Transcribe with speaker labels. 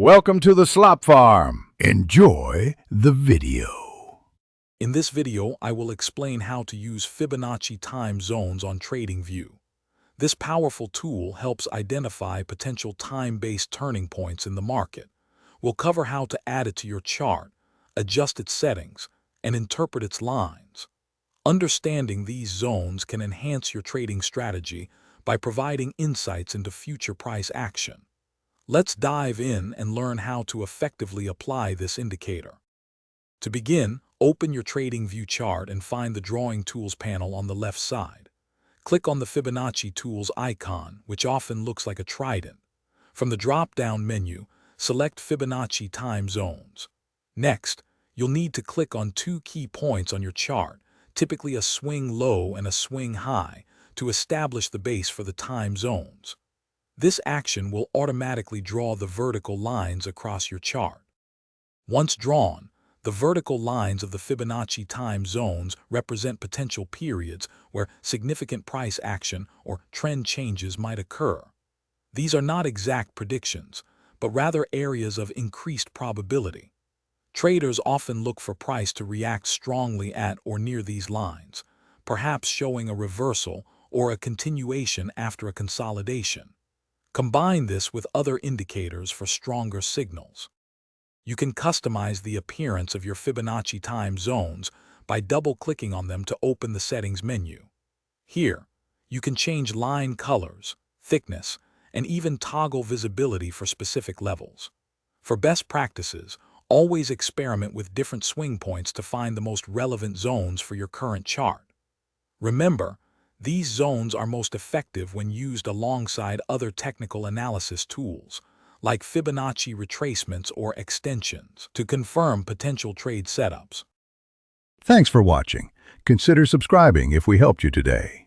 Speaker 1: Welcome to the Slop Farm. Enjoy the video.
Speaker 2: In this video, I will explain how to use Fibonacci time zones on TradingView. This powerful tool helps identify potential time-based turning points in the market. We'll cover how to add it to your chart, adjust its settings, and interpret its lines. Understanding these zones can enhance your trading strategy by providing insights into future price action. Let's dive in and learn how to effectively apply this indicator. To begin, open your TradingView chart and find the Drawing Tools panel on the left side. Click on the Fibonacci Tools icon, which often looks like a trident. From the drop-down menu, select Fibonacci Time Zones. Next, you'll need to click on two key points on your chart, typically a swing low and a swing high, to establish the base for the time zones. This action will automatically draw the vertical lines across your chart. Once drawn, the vertical lines of the Fibonacci time zones represent potential periods where significant price action or trend changes might occur. These are not exact predictions, but rather areas of increased probability. Traders often look for price to react strongly at or near these lines, perhaps showing a reversal or a continuation after a consolidation. Combine this with other indicators for stronger signals. You can customize the appearance of your Fibonacci time zones by double-clicking on them to open the Settings menu. Here, you can change line colors, thickness, and even toggle visibility for specific levels. For best practices, always experiment with different swing points to find the most relevant zones for your current chart. Remember, these zones are most effective when used alongside other technical analysis tools, like Fibonacci retracements or extensions, to confirm potential trade setups.
Speaker 1: Thanks for watching. Consider subscribing if we helped you today.